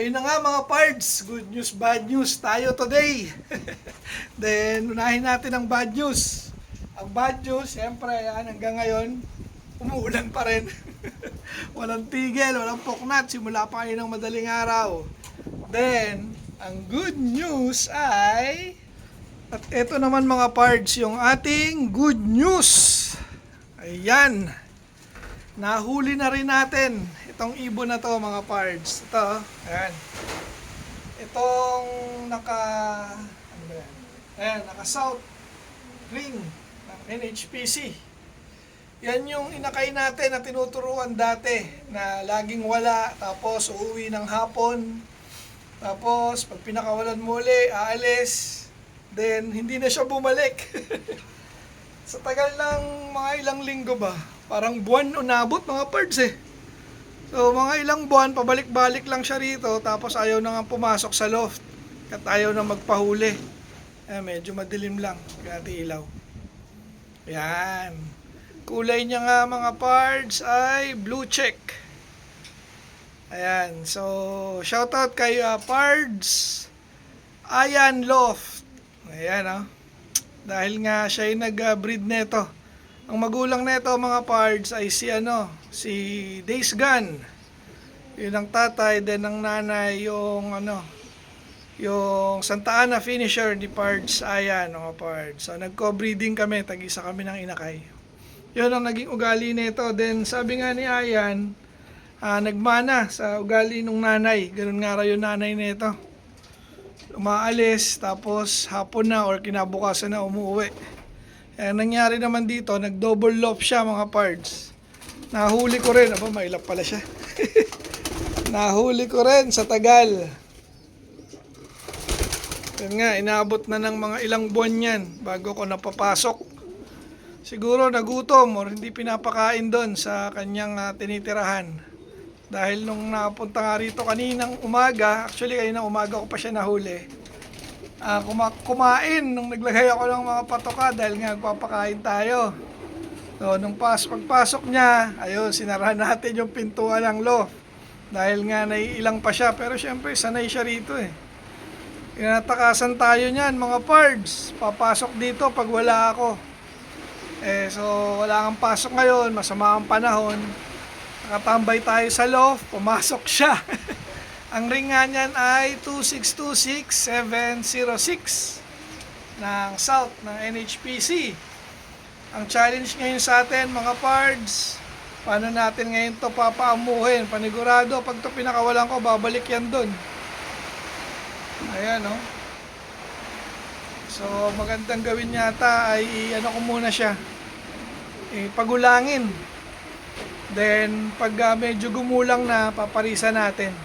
Ayun na nga mga pards, good news, bad news tayo today. Then, unahin natin ang bad news. Ang bad news, siyempre, yan, hanggang ngayon, umuulan pa rin. Walang tigil, walang poknat, simula pa kayo ng madaling araw. Then, ang good news ay, at ito naman mga pards, yung ating good news. Ayan, nahuli na rin natin itong ibon na to mga pards. Ito, ayan. Itong ano ba yan? Ayan, naka south ring ng NHPC. Yan yung inakay natin na tinuturuan dati na laging wala, tapos uuwi ng hapon, tapos pag pinakawalan muli, aalis, then hindi na siya bumalik. Sa tagal ng mga ilang linggo ba, parang buwan o nabot mga pards eh. So mga ilang buwan, pabalik-balik lang siya rito, tapos ayaw na nga pumasok sa loft. At ayaw na magpahuli. Medyo madilim lang, kaya ilaw. Yan. Kulay niya nga mga pards ay blue check. Ayan, so shoutout kay Pards Ayan Loft. Ayan oh. Dahil nga siya yung nag-breed neto. Ang magulang neto mga pards ay si Days Gun. Yun ang tatay, then ang nanay yung yung Santa Ana finisher ni Pards Ayan mga pards. So nagko-breeding kami, tag-isa kami ng inakay. Yun ang naging ugali nito. Then sabi nga ni Ayan, nagmana sa ugali ng nanay. Ganun nga raw yung nanay nito. Umaalis, tapos hapon na or kinabukasan na umuwi. Nangyari naman dito, nag-double loft siya mga pards. Nahuli ko rin, mailap pala siya. Nahuli ko rin sa tagal. Yan nga, inaabot na ng mga ilang buwan yan bago ko napapasok. Siguro nagutom or hindi pinapakain doon sa kanyang tinitirahan. Dahil nung napunta nga rito kaninang umaga, actually kaninang umaga ko pa siya nahuli. Kumain nung naglagay ako ng mga patoka dahil nga magpapakain tayo. So nung pagpasok niya, ayun, sinarahan natin yung pintuan ng loft. Dahil nga naiilang pa siya, pero syempre sanay siya rito eh. Tinatakasan tayo niyan mga pards. Papasok dito pag wala ako. So wala kang pasok ngayon, masama ang panahon. Nakatambay tayo sa loft, pumasok siya. Ang ring nga niyan ay 2626706 ng South ng NHPC. Ang challenge ngayon sa atin mga pards, paano natin ngayon to papaamuhin? Panigurado, pag to pinakawalan ko, babalik yan dun. Ayan o. So magandang gawin yata ay ko muna siya. Pagulangin. Then pag medyo gumulang na, paparisa natin.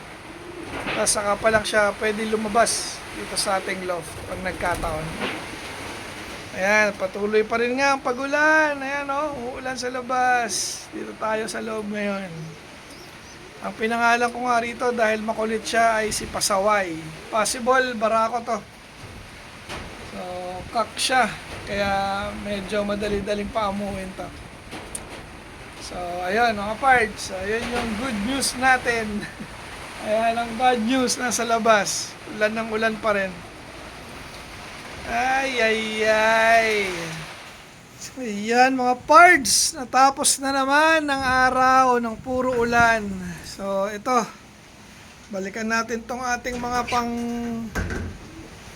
Tapos saka pa lang siya pwede lumabas dito sa ating loft pag nagkataon. Ayan, patuloy pa rin nga ang pagulan. Ayan uulan sa labas. Dito tayo sa loob ngayon. Ang pinangalan ko nga rito dahil makulit siya ay si Pasaway. Possible, barako to. So, kak siya. Kaya medyo madali-daling paamuhin to. So, ayun mga pards. Ayun yung good news natin. Ayan ang bad news, nasa labas. Ulan ng ulan pa rin. Ay. Ayan mga pards, natapos na naman ang araw ng puro ulan. So ito, balikan natin tong ating mga pang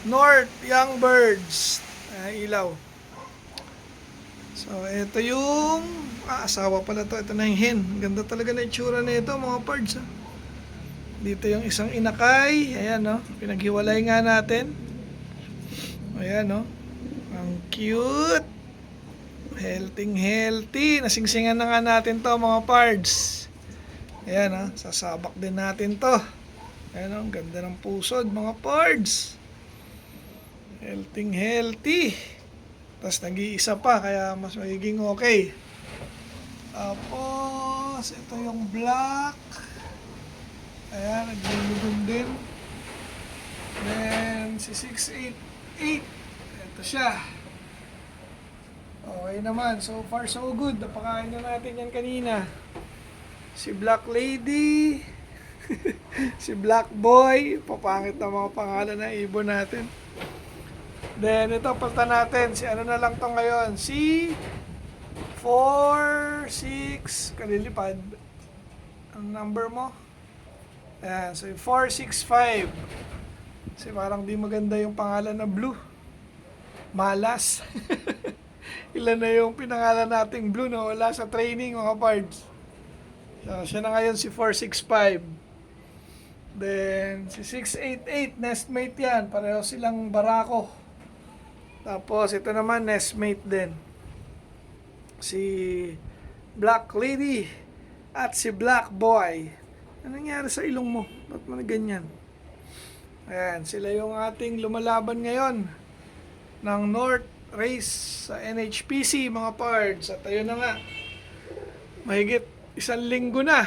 North Young Birds. Ilaw. So ito yung asawa pala to. Ito na yung hen. Ganda talaga na itsura na ito mga pards. Dito yung isang inakay. Ayan pinaghiwalay nga natin. Ayan ang cute. Healthy. Nasingsingan na nga natin to mga pards. Ayan sasabak din natin to. Ayan ang ganda ng pusod mga pards. Healthy. Tapos nag-iisa pa kaya mas magiging okay. Tapos ito yung black. Ayan, naglulubog din. Then, si 688. Ito siya. Okay naman. So far, so good. Napakain na natin yan kanina. Si Black Lady. Si Black Boy, papangit na mga pangalan ng ibon natin. Then ito, palitan natin. Si ano na lang to ngayon? Si 4-6, kalilipad. Ang number mo? Ayan, so 465. Kasi parang di maganda yung pangalan na Blue. Malas. Ilan na yung pinangalan nating Blue na wala sa training, mga pards. So, siya na ngayon si 465. Then, si 688, nestmate yan. Pareho silang barako. Tapos, ito naman, nestmate din. Si Black Lady at si Black Boy. Ano nangyari sa ilong mo? Ba't mo na ganyan? Ayan, sila yung ating lumalaban ngayon ng North Race sa NHPC, mga pards. At ayun na nga, mahigit 1 linggo na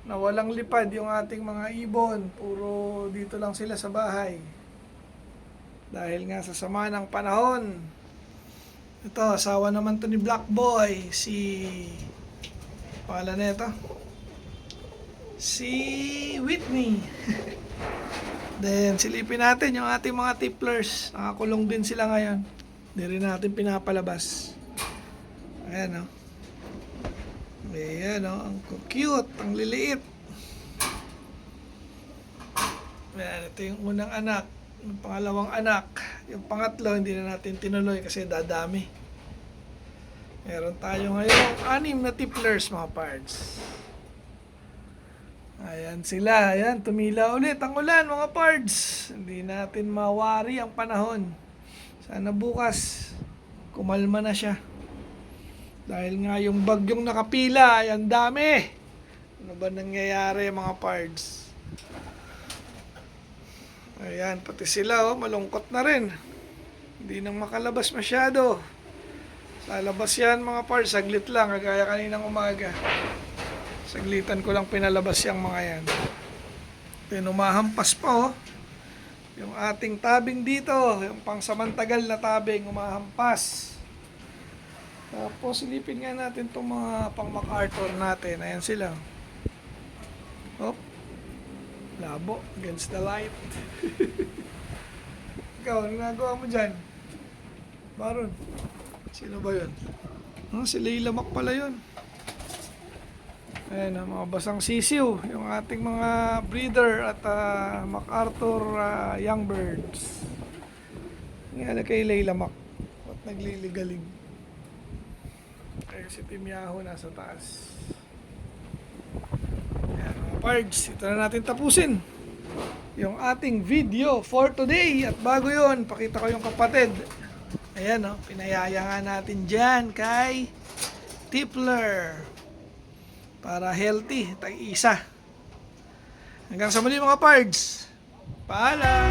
walang lipad yung ating mga ibon. Puro dito lang sila sa bahay. Dahil nga sa sama ng panahon. Ito, asawa naman to ni Black Boy. Si... pangalan na ito? Si Whitney. Then, silipin natin yung ating mga tipplers. Nakakulong din sila ngayon. Hindi rin natin pinapalabas. Ayan, o. Ayan, o. Ang cute. Ang liliit. Ayan, ito yung unang anak. Yung pangalawang anak. Yung pangatlo, hindi na natin tinuloy kasi dadami. Meron tayo ngayon 6 na tipplers, mga pards. Ayan sila. Ayan, tumila ulit ang ulan, mga pards. Hindi natin mawari ang panahon. Sana bukas, kumalma na siya. Dahil nga yung bagyong nakapila, ay ang dami. Ano ba nangyayari, mga pards? Ayan, pati sila, oh, malungkot na rin. Hindi nang makalabas masyado. Sa labas yan, mga pards, saglit lang, kagaya kaninang umaga. Saglitan ko lang pinalabas yung mga yan. Then umahampas pa, oh. Yung ating tabing dito, yung pangsamantagal na tabing, umahampas. Tapos silipin nga natin itong mga pang MacArthur natin. Ayan sila. Hop. Labo, against the light. Ikaw, ano nagawa mo dyan? Baron. Sino ba yun? Si Leila Mac pala yun. Ayan, mga basang sisiw. Yung ating mga breeder at MacArthur young birds. Ngayon kay Leila Mac. At nagliligalig. Kaya si Tim Yahoo nasa taas. Ayan, mga pards. Ito na natin tapusin yung ating video for today. At bago yun, pakita ko yung kapatid. Ayan, oh, pinayaya nga natin dyan kay Tippler para healthy, tag-isa. Hanggang sa muli, mga pards. Paalam!